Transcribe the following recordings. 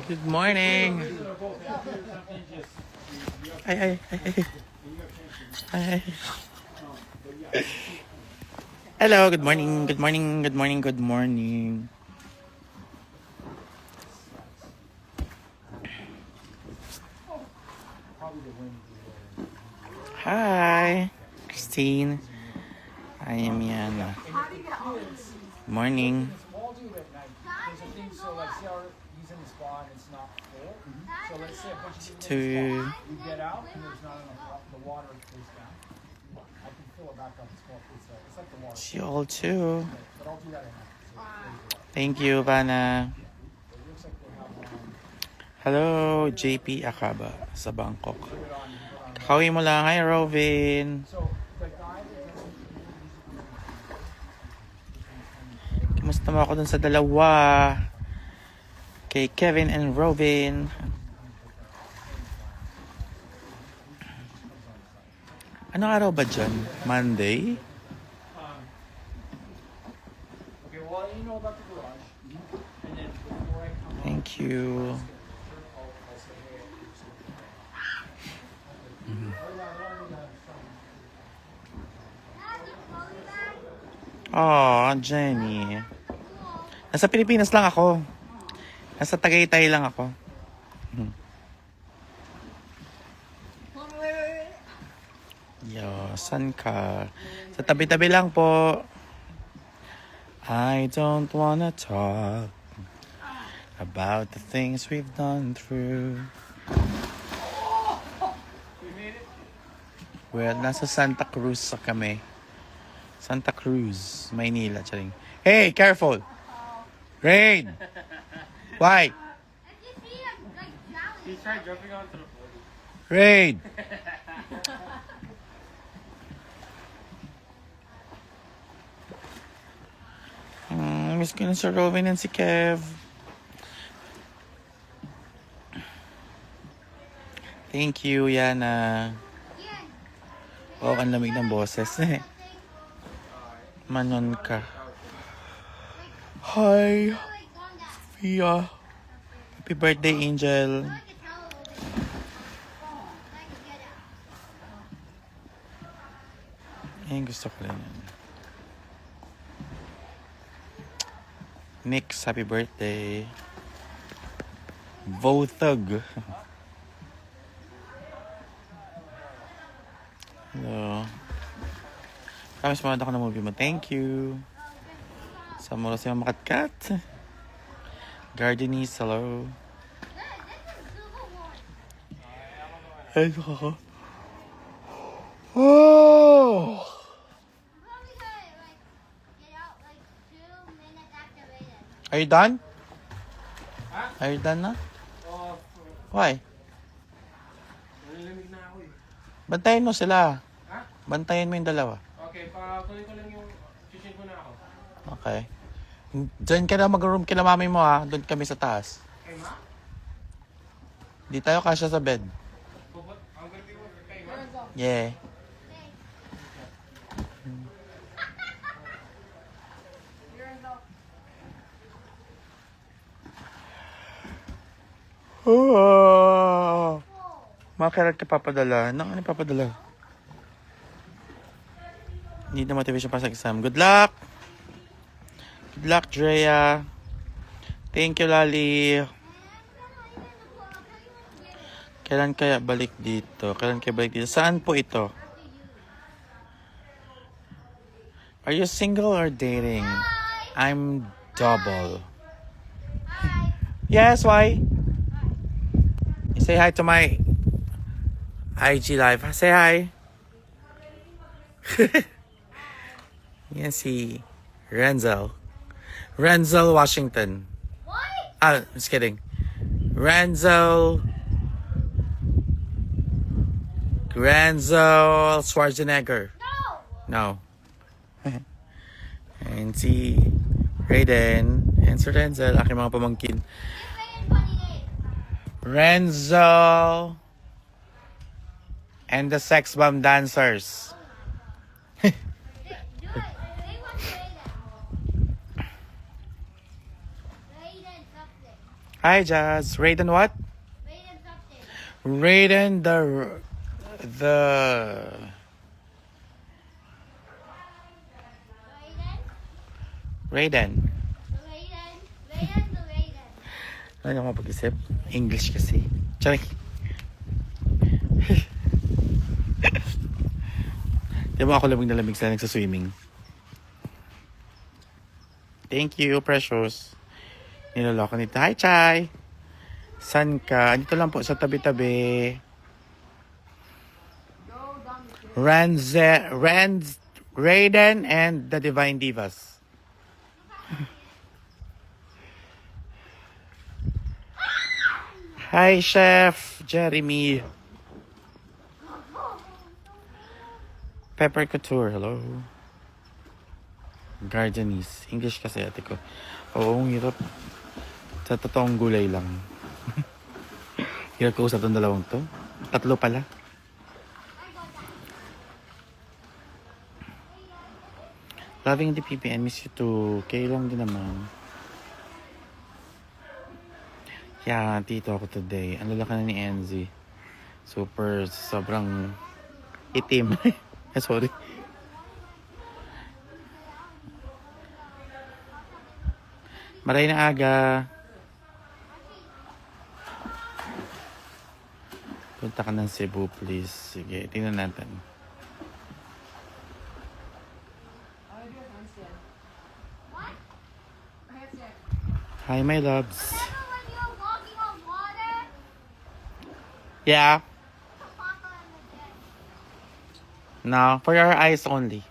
Good morning. Ay. Ay. Hello, good morning. Good morning. Good morning. Good morning. Hi, Christine. I am Yana. Morning. To get out and there's not enough, the water goes down. I can fill it back up. It's more, it's like the water. you all too. But I'll do that in half. Thank you, Vanna. Hello, JP Akaba sa Bangkok. Kawi mo lang. Hi, Robin. Kamusta mo ako dun sa dalawa? Kay Kevin and Robin. Anong araw ba dyan? Monday? Okay, well, you know about the garage. And then before I come Thank you. Oh, Jenny. Nasa Pilipinas lang ako. Nasa Tagaytay lang ako. Yo, saan ka? Sa tabi-tabi lang po. I don't wanna talk about the things we've done through. Well, nasa Santa Cruz kami. Santa Cruz, Maynila. Charing. Hey, careful! Rain! Why? He tried jumping onto the floor. Rain! Miss ko na si Robin and si Kev. Thank you, Yana. Oh, ang lamig ng boses. Manon ka. Hi, Fia. Happy birthday, Angel. Ayun, gusto ko rin yan. Nix, happy birthday. Votug. Hello. Promise manood ako ng movie mo. Thank you. Sa mula si Mama Katkat. Gardenis, hello. Ay, ako. Oh! Are you done? Are you done na? Why? Nalilamig na ako eh. Bantayan mo sila. Ha? Bantayan mo yung dalawa. Okay, pakunin ko lang yung chiчин ko na ako. Okay. Diyan ka na mag-room kila mami mo ha. Doon kami sa taas. Kay ma? Di tayo kasya sa bed. I'm gonna be with kay ma. Yeah. Oh. Makarat ka papadala. Nang ano papadala? Need na motivation para sa exam. Good luck! Good luck, Drea. Thank you, Lali. Kailan kaya balik dito? Kailan kaya balik dito? Saan po ito? Are you single or dating? I'm double. Yes, why? Say hi to my IG live. Say hi. Yan si Renzel. Renzel Washington. What? Just kidding. Renzel Schwarzenegger. No. And si Raiden and si Renzel, aking mga pamangkin. Renzo and the Sex Bomb Dancers. Hi, Jazz. Raiden what? Raiden's update. Raiden the... Raiden? Raiden. The Raiden? Raiden the Raiden. Ano ako pag-isip? English kasi. Charik. Di ba ako lamig na lamig sila nagsaswimming? Thank you, precious. Niloloko nito. Hi, Chai! San ka? Dito lang po sa tabi-tabi. Raiden and the Divine Divas. Hi, Chef Jeremy. Pepper Couture, hello. Gardenese. English kasi ate ko. Oo, ang hirap. Sa totoong gulay lang. Hirap ko usap ng dalawang to. Tatlo pala. Loving the PPN, miss you too. Kayo lang din naman. Yeah, tito ako today. Ang lalaki na ni Enzy. Sobrang itim. Sorry. Maray na aga. Punta ka ng Cebu, please. Sige, tingnan natin. Hi, my loves. Remember when you were walking on water? Yeah. Papa in the jet. No, for your eyes only.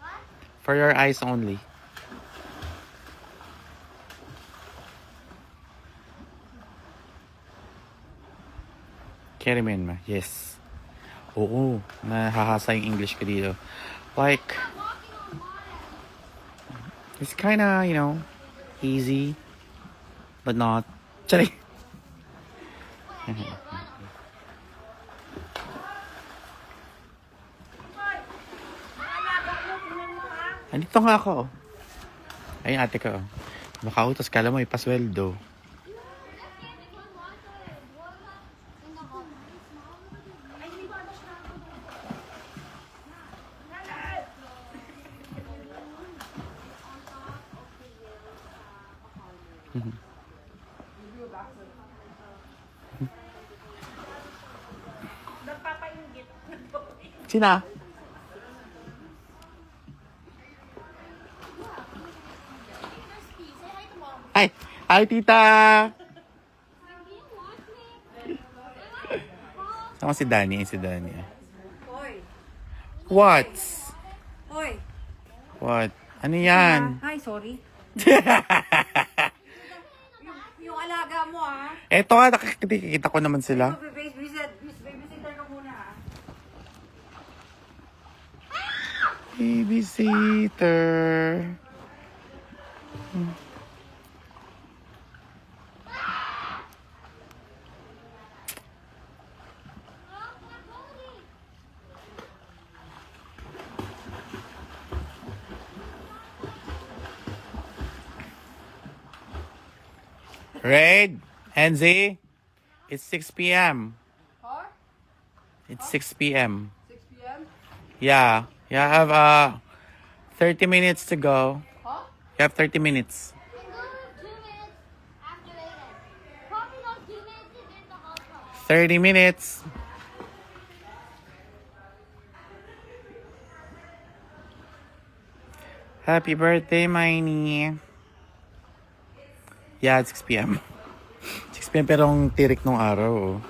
What? For your eyes only. Kerimen ma, yes. Oo, nahahasa yung English ko dito. Like, Walking on water. it's kinda, easy. But not. Charing. Andito nga ako. Ay, ate ko. Baka utos, kala mo ipasweldo. Sina? Hi! Hi, tita! Sama si Danny. Si Danny. Hoy. What? Hoy. What? Ano yan? Hi, sorry. Yung alaga mo, ha? Eto nga, nakikita ko naman sila. Babysitter ka muna, ha? Babysitter. Raid, NZ, it's 6 p.m. Huh? It's 6 p.m. 6 p.m.? Yeah, I have 30 minutes to go. Huh? You have 30 minutes. And go 2 minutes after Raiden. Probably not 2 minutes to get the hot dog. 30 minutes. Happy birthday, Miney. Yeah, it's 6 p.m. 6 p.m. pero ang tirik nung araw. Oh.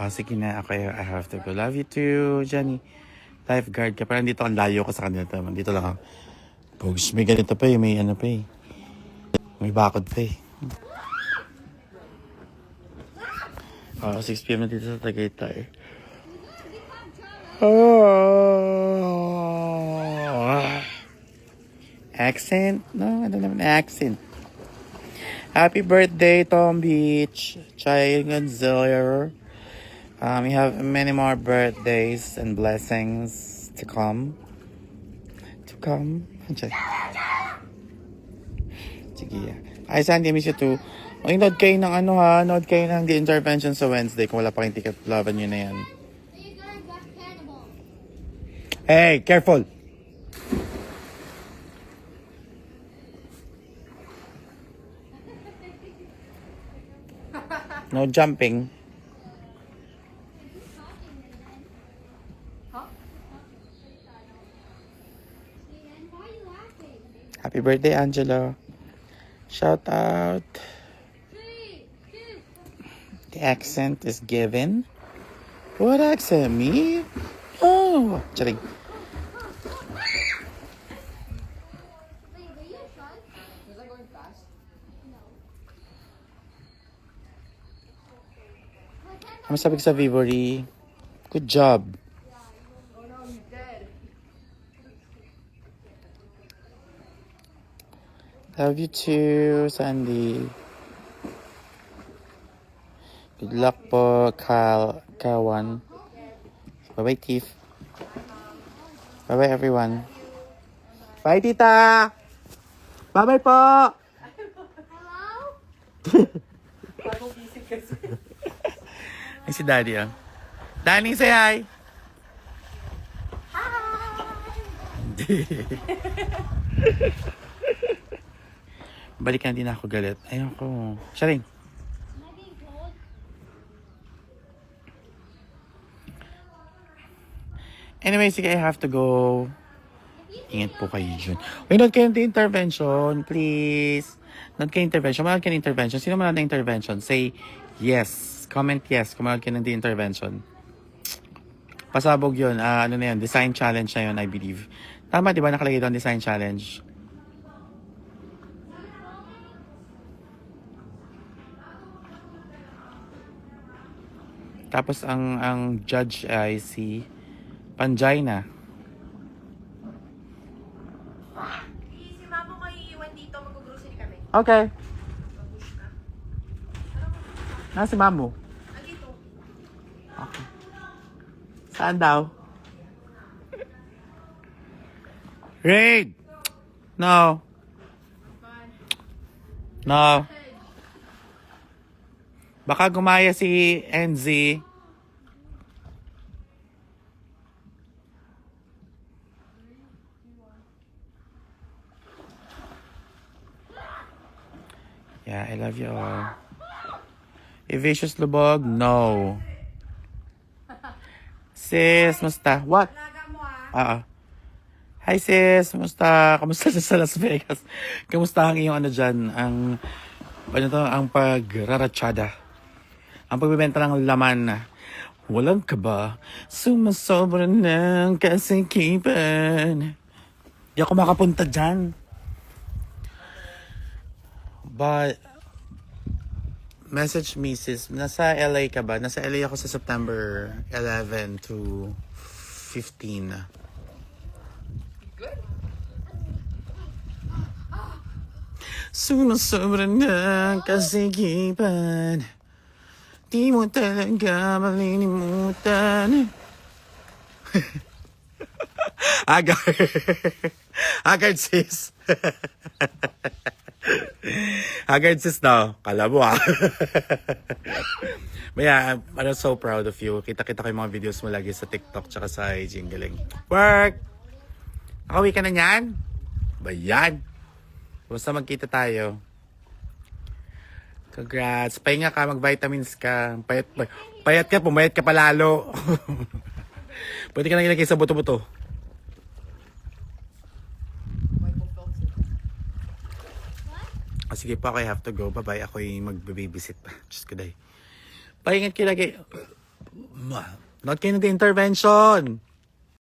Sige na, ako I have to go. Love you too, Jenny. Lifeguard ka. Parang dito ang layo ko sa kanila. Dito lang ako. Pogs, may ganito pa eh. May ano pa eh. May bakod pa eh. 6 p.m. na dito sa Tagaytay. Accent? No, ano naman accent. Happy birthday, Tom Beach. Chay Gonzalo. We have many more birthdays and blessings to come. Sige. Ay, Sandy, I miss you too. Ay, nood kayo ng nood kayo ng The Intervention sa Wednesday. Kung wala pa kayong ticket, laban nyo na yan. You guys got cannibal. Hey, careful! No jumping. Why are you laughing? Happy birthday, Angelo. Shout out. 3, 2. The accent is given. What accent? Me? Oh, charing. Wait, were you sure? Was I going fast? No. Ang sabi ko sa Vivory, good job. Oh no, he's dead. Love you too, Sandy. Good luck po, Kawan. Bye-bye, Tiff. Bye-bye, everyone. Bye, Tita! Bye-bye po! Hello? Ay, si Daddy, ah. Danny, say hi! Balikan din ako galit. Ayoko. Sharing. Am I being cold? Anyway, sige, I have to go. Ingat po kayo dyan. Uy, nood kayo ng intervention, please. Nood kayo intervention. Manood kayo ng intervention. Sino manood ng intervention? Say yes. Comment yes kung manood kayo ng intervention. Pasabog yun. Ano na yun? Design challenge na yun, I believe. Tama, di ba? Nakalagay doon design challenge. Tapos ang judge ay si Panjayna. Si Mamo ko iiwan dito, mag-grocery kami. Okay. Nasa si Mamu? Andito. Okay. Saan daw? Raid! No. No. Baka gumaya si NZ. Yeah, I love you all. Evasious Lubog? No. Sis, musta? What? Alaga mo ah. Hi sis, musta? Kamusta sa Las Vegas? Kamusta ang iyong ano dyan? Ang pagraratsada? Ang pagbibenta ng laman? Walang kaba, sumasobra ng kasikipan. Di ako makapunta dyan. But, message me sis, nasa LA ka ba? Nasa LA ako sa September 11 to 15. Sumasobra ng kasikipan, di mo talaga malilimutan. Agad sis. Agad sis daw. Kala mo ah. But yeah, I'm so proud of you. Kita-kita ko yung mga videos mo lagi sa TikTok tsaka sa IG. Ang galing. Work! Nakauwi ka na yan? Ba yan? Basta magkita tayo. Congrats. Pahinga ka, mag-vitamins ka. Payat ka, pumayat ka palalo. Pwede ka nang ilagay sa buto-buto. Sige po, I have to go. Bye-bye. Ako'y mag-babysit pa. Diyos ko dahi. Pahingat kayo lagi. Not kayo na intervention.